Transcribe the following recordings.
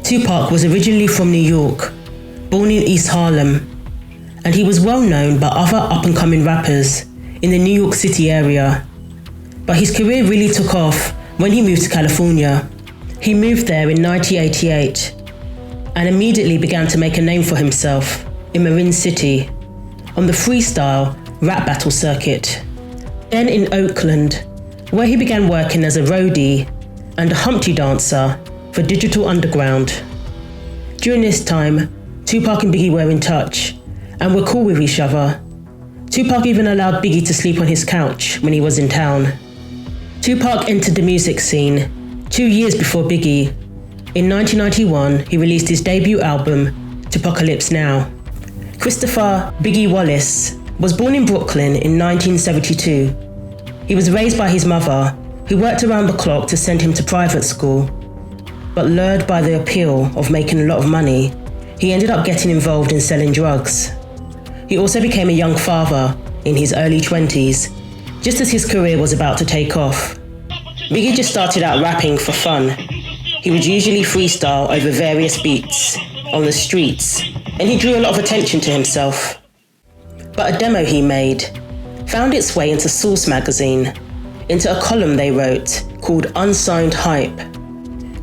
Tupac was originally from New York, born in East Harlem, and he was well known by other up-and-coming rappers in the New York City area. But his career really took off when he moved to California. He moved there in 1988 and immediately began to make a name for himself in Marin City on the freestyle rap battle circuit. Then in Oakland, where he began working as a roadie and a Humpty dancer for Digital Underground. During this time, Tupac and Biggie were in touch and were cool with each other. Tupac even allowed Biggie to sleep on his couch when he was in town. Tupac entered the music scene 2 years before Biggie. In 1991, he released his debut album, Tupacalypse Now. Christopher Biggie Wallace was born in Brooklyn in 1972. He was raised by his mother, who worked around the clock to send him to private school. But lured by the appeal of making a lot of money, he ended up getting involved in selling drugs. He also became a young father in his early 20s, just as his career was about to take off. Biggie just started out rapping for fun. He would usually freestyle over various beats on the streets, and he drew a lot of attention to himself. But a demo he made found its way into Source magazine, into a column they wrote called Unsigned Hype,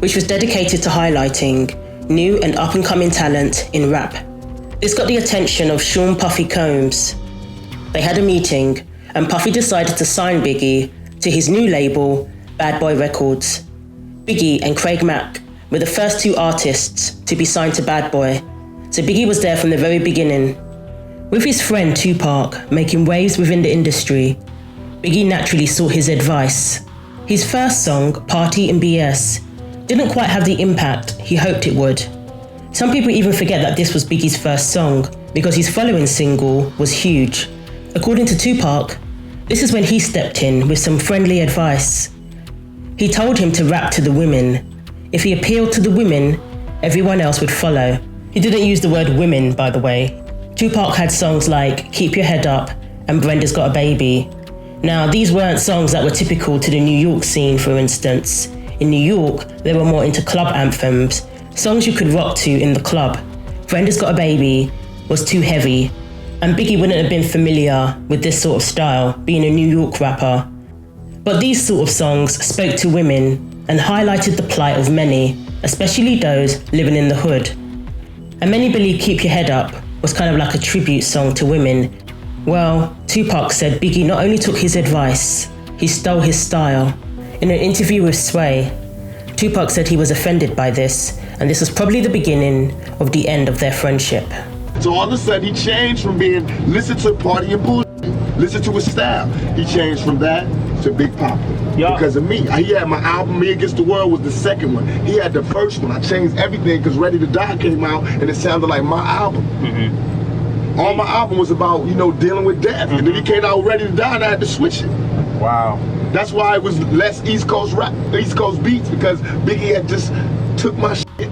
which was dedicated to highlighting new and up-and-coming talent in rap. This got the attention of Sean Puffy Combs. They had a meeting, and Puffy decided to sign Biggie to his new label, Bad Boy Records. Biggie and Craig Mack were the first two artists to be signed to Bad Boy, so Biggie was there from the very beginning. With his friend Tupac making waves within the industry, Biggie naturally sought his advice. His first song, Party in BS, didn't quite have the impact he hoped it would. Some people even forget that this was Biggie's first song because his following single was huge. According to Tupac, this is when he stepped in with some friendly advice. He told him to rap to the women. If he appealed to the women, everyone else would follow. He didn't use the word women, by the way. Tupac had songs like Keep Your Head Up and Brenda's Got a Baby. Now, these weren't songs that were typical to the New York scene, for instance. In New York, they were more into club anthems, songs you could rock to in the club. Brenda's Got a Baby was too heavy, and Biggie wouldn't have been familiar with this sort of style, being a New York rapper. But these sort of songs spoke to women and highlighted the plight of many, especially those living in the hood. And many believe Keep Your Head Up was kind of like a tribute song to women. Well, Tupac said Biggie not only took his advice, he stole his style. In an interview with Sway, Tupac said he was offended by this, and this was probably the beginning of the end of their friendship. So all of a sudden he changed from being listen to party and bullshit, listen to his style. He changed from that to Big Papa because of me. He had my album, Me Against the World was the second one. He had the first one. I changed everything because Ready to Die came out and it sounded like my album. All my album was about, dealing with death. And then he came out Ready to Die and I had to switch it. Wow. That's why it was less East Coast rap, East Coast beats, because Biggie had just took my shit.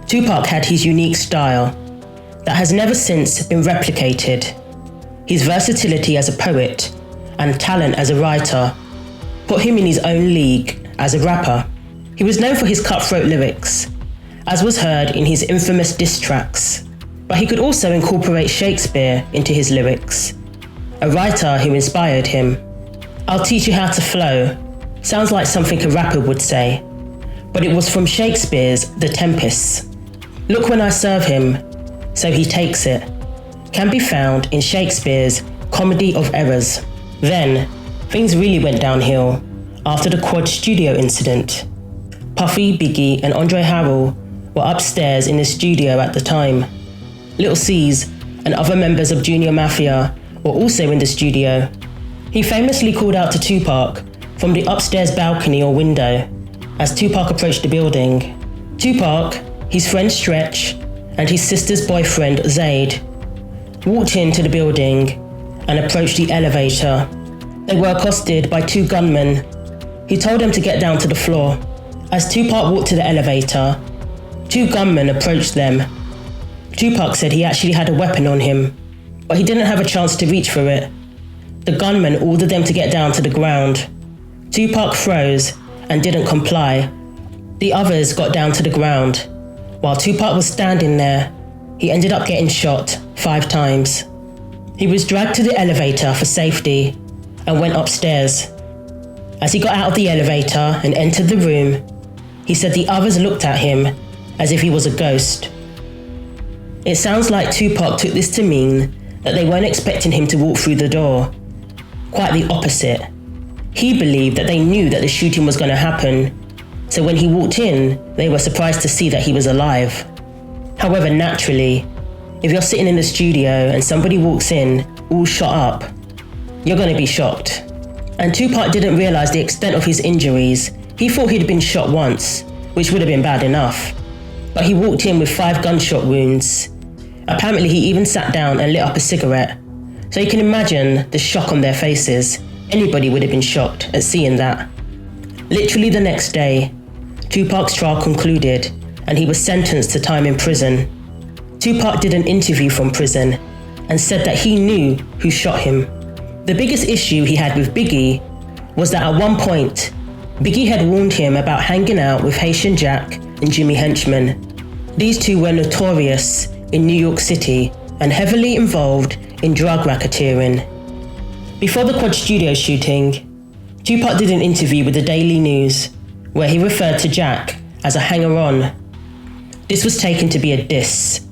Tupac had his unique style that has never since been replicated. His versatility as a poet and talent as a writer put him in his own league as a rapper. He was known for his cutthroat lyrics, as was heard in his infamous diss tracks, but he could also incorporate Shakespeare into his lyrics, a writer who inspired him. I'll teach you how to flow sounds like something a rapper would say, but it was from Shakespeare's The Tempest. Look when I serve him, so he takes it, can be found in Shakespeare's Comedy of Errors. Then, things really went downhill after the Quad Studio incident. Puffy, Biggie, and Andre Harrell were upstairs in the studio at the time. Lil C's and other members of Junior Mafia were also in the studio. He famously called out to Tupac from the upstairs balcony or window as Tupac approached the building. Tupac, his friend Stretch, and his sister's boyfriend Zayd walked into the building and approached the elevator. They were accosted by two gunmen. He told them to get down to the floor. As Tupac walked to the elevator, two gunmen approached them. Tupac said he actually had a weapon on him, but he didn't have a chance to reach for it. The gunman ordered them to get down to the ground. Tupac froze and didn't comply. The others got down to the ground, While Tupac was standing there, he ended up getting shot 5 times. He was dragged to the elevator for safety and went upstairs. As he got out of the elevator and entered the room, he said the others looked at him as if he was a ghost. It sounds like Tupac took this to mean that they weren't expecting him to walk through the door. Quite the opposite. He believed that they knew that the shooting was going to happen, so when he walked in, they were surprised to see that he was alive. However, naturally, if you're sitting in the studio and somebody walks in, all shot up, you're going to be shocked. And Tupac didn't realise the extent of his injuries. He thought he'd been shot once, which would have been bad enough. But he walked in with 5 gunshot wounds. Apparently he even sat down and lit up a cigarette. So you can imagine the shock on their faces. Anybody would have been shocked at seeing that. Literally the next day, Tupac's trial concluded and he was sentenced to time in prison. Tupac did an interview from prison and said that he knew who shot him. The biggest issue he had with Biggie was that at one point, Biggie had warned him about hanging out with Haitian Jack and Jimmy Henchman. These two were notorious in New York City and heavily involved in drug racketeering. Before the Quad Studio shooting, Tupac did an interview with the Daily News where he referred to Jack as a hanger-on. This was taken to be a diss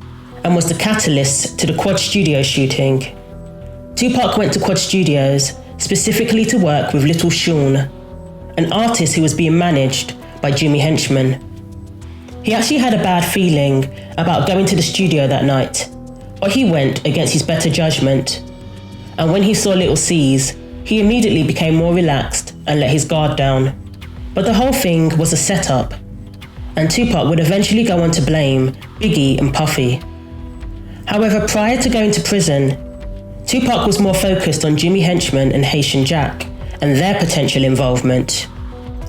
and was the catalyst to the Quad Studio shooting. Tupac went to Quad Studios specifically to work with Little Sean, an artist who was being managed by Jimmy Henchman. He actually had a bad feeling about going to the studio that night, but he went against his better judgment. And when he saw Little C's, he immediately became more relaxed and let his guard down. But the whole thing was a setup, and Tupac would eventually go on to blame Biggie and Puffy. However, prior to going to prison, Tupac was more focused on Jimmy Henchman and Haitian Jack and their potential involvement.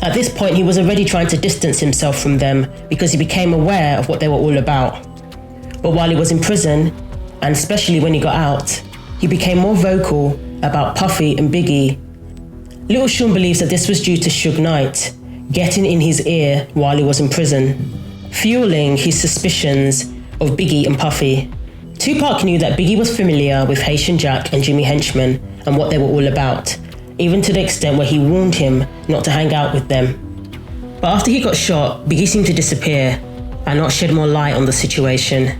At this point, he was already trying to distance himself from them because he became aware of what they were all about. But while he was in prison, and especially when he got out, he became more vocal about Puffy and Biggie. Little Sean believes that this was due to Suge Knight getting in his ear while he was in prison, fueling his suspicions of Biggie and Puffy. Tupac knew that Biggie was familiar with Haitian Jack and Jimmy Henchman and what they were all about, even to the extent where he warned him not to hang out with them. But after he got shot, Biggie seemed to disappear and not shed more light on the situation.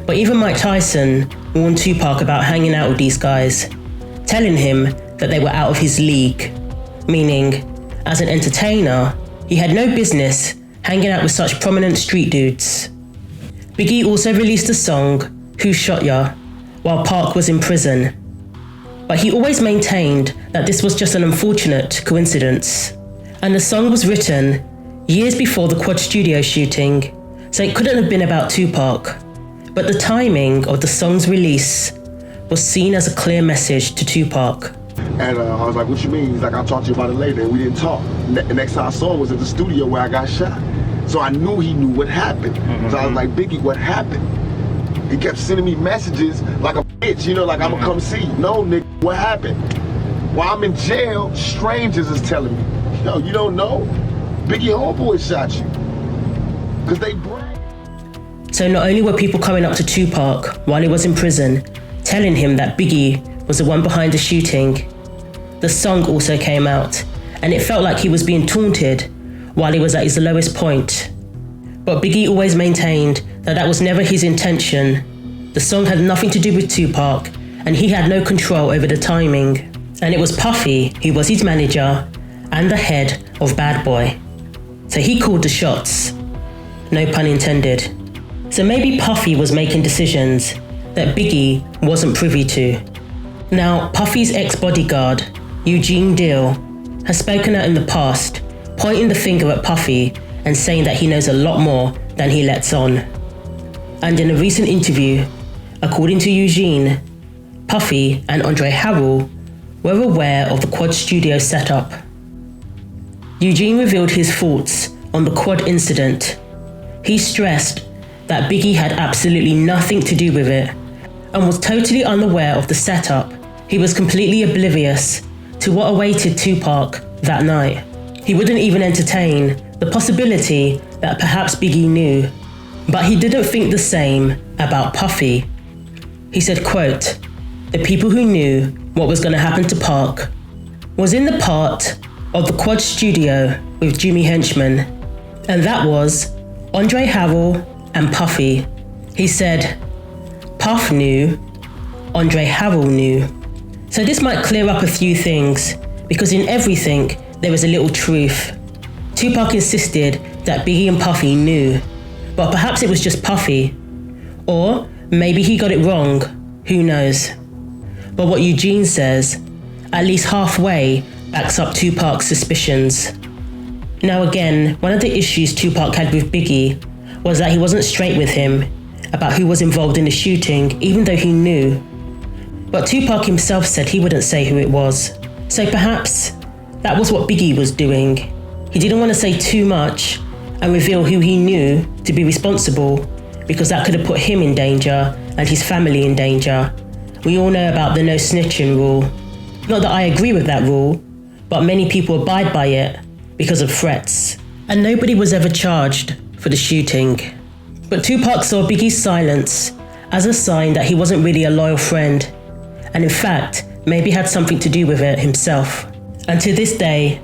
But even Mike Tyson warned Tupac about hanging out with these guys, telling him that they were out of his league, meaning, as an entertainer, he had no business hanging out with such prominent street dudes. Biggie also released a song, Who Shot Ya?, while Pac was in prison. But he always maintained that this was just an unfortunate coincidence. And the song was written years before the Quad Studio shooting, so it couldn't have been about Tupac. But the timing of the song's release was seen as a clear message to Tupac. And I was like, what you mean? He's like, I'll talk to you about it later. And we didn't talk. The next time I saw him was at the studio where I got shot. So I knew he knew what happened. So I was like, Biggie, what happened? He kept sending me messages like a bitch, you know, like I'm gonna come see you. No, nigga, what happened? While I'm in jail, strangers is telling me, yo, you don't know? Biggie homeboy shot you. Cause they brag. So not only were people coming up to Tupac while he was in prison, telling him that Biggie was the one behind the shooting, the song also came out, and it felt like he was being taunted while he was at his lowest point. But Biggie always maintained that that was never his intention. The song had nothing to do with Tupac, and he had no control over the timing. And it was Puffy who was his manager and the head of Bad Boy. So he called the shots. No pun intended. So maybe Puffy was making decisions that Biggie wasn't privy to. Now, Puffy's ex-bodyguard, Eugene Deal, has spoken out in the past, pointing the finger at Puffy and saying that he knows a lot more than he lets on. And in a recent interview, according to Eugene, Puffy and Andre Harrell were aware of the Quad Studio setup. Eugene revealed his thoughts on the Quad incident. He stressed that Biggie had absolutely nothing to do with it and was totally unaware of the setup. He was completely oblivious to what awaited Tupac that night. He wouldn't even entertain the possibility that perhaps Biggie knew. But he didn't think the same about Puffy. He said, quote, "The people who knew what was going to happen to Park was in the part of the Quad studio with Jimmy Henchman, and that was Andre Harrell and Puffy." He said, Puff knew, Andre Harrell knew. So this might clear up a few things, because in everything there is a little truth. Tupac insisted that Biggie and Puffy knew, but perhaps it was just Puffy. Or maybe he got it wrong, who knows. But what Eugene says, at least halfway, backs up Tupac's suspicions. Now again, one of the issues Tupac had with Biggie was that he wasn't straight with him about who was involved in the shooting, even though he knew. But Tupac himself said he wouldn't say who it was. So perhaps that was what Biggie was doing. He didn't want to say too much and reveal who he knew to be responsible, because that could have put him in danger and his family in danger. We all know about the no snitching rule. Not that I agree with that rule, but many people abide by it because of threats. And nobody was ever charged for the shooting. But Tupac saw Biggie's silence as a sign that he wasn't really a loyal friend, and in fact, maybe had something to do with it himself. And to this day,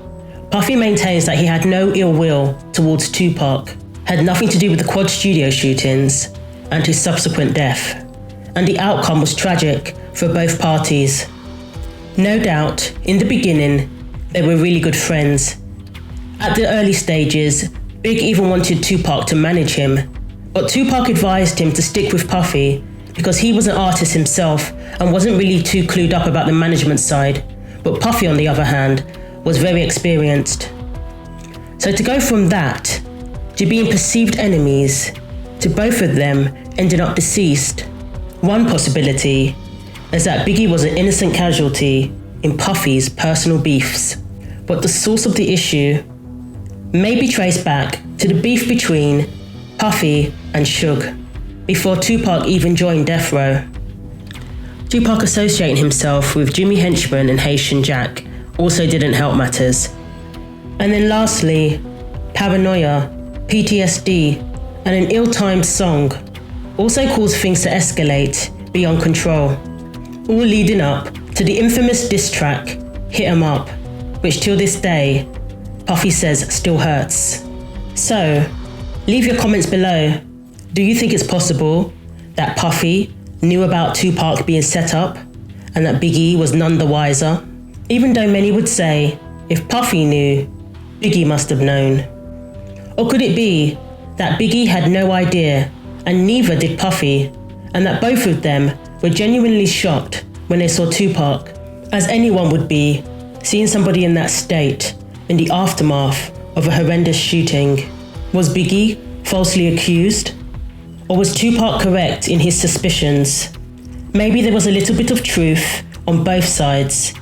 Puffy maintains that he had no ill will towards Tupac, had nothing to do with the Quad studio shootings and his subsequent death. And the outcome was tragic for both parties. No doubt, in the beginning, they were really good friends. At the early stages, Big even wanted Tupac to manage him, but Tupac advised him to stick with Puffy because he was an artist himself and wasn't really too clued up about the management side, but Puffy, on the other hand, was very experienced. So to go from that to being perceived enemies to both of them ending up deceased, one possibility is that Biggie was an innocent casualty in Puffy's personal beefs, but the source of the issue may be traced back to the beef between Puffy and Suge before Tupac even joined Death Row. Tupac associating himself with Jimmy Henchman and Haitian Jack also didn't help matters. And then lastly, paranoia, PTSD, and an ill-timed song also caused things to escalate beyond control, all leading up to the infamous diss track, Hit 'Em Up, which till this day, Puffy says still hurts. So, leave your comments below. Do you think it's possible that Puffy knew about Tupac being set up and that Biggie was none the wiser? Even though many would say, if Puffy knew, Biggie must have known. Or could it be that Biggie had no idea and neither did Puffy, and that both of them were genuinely shocked when they saw Tupac, as anyone would be, seeing somebody in that state in the aftermath of a horrendous shooting? Was Biggie falsely accused? Or was Tupac correct in his suspicions? Maybe there was a little bit of truth on both sides,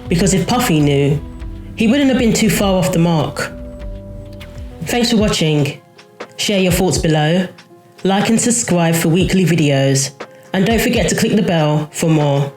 because if Puffy knew, he wouldn't have been too far off the mark. Thanks for watching. Share your thoughts below, like and subscribe for weekly videos, and don't forget to click the bell for more.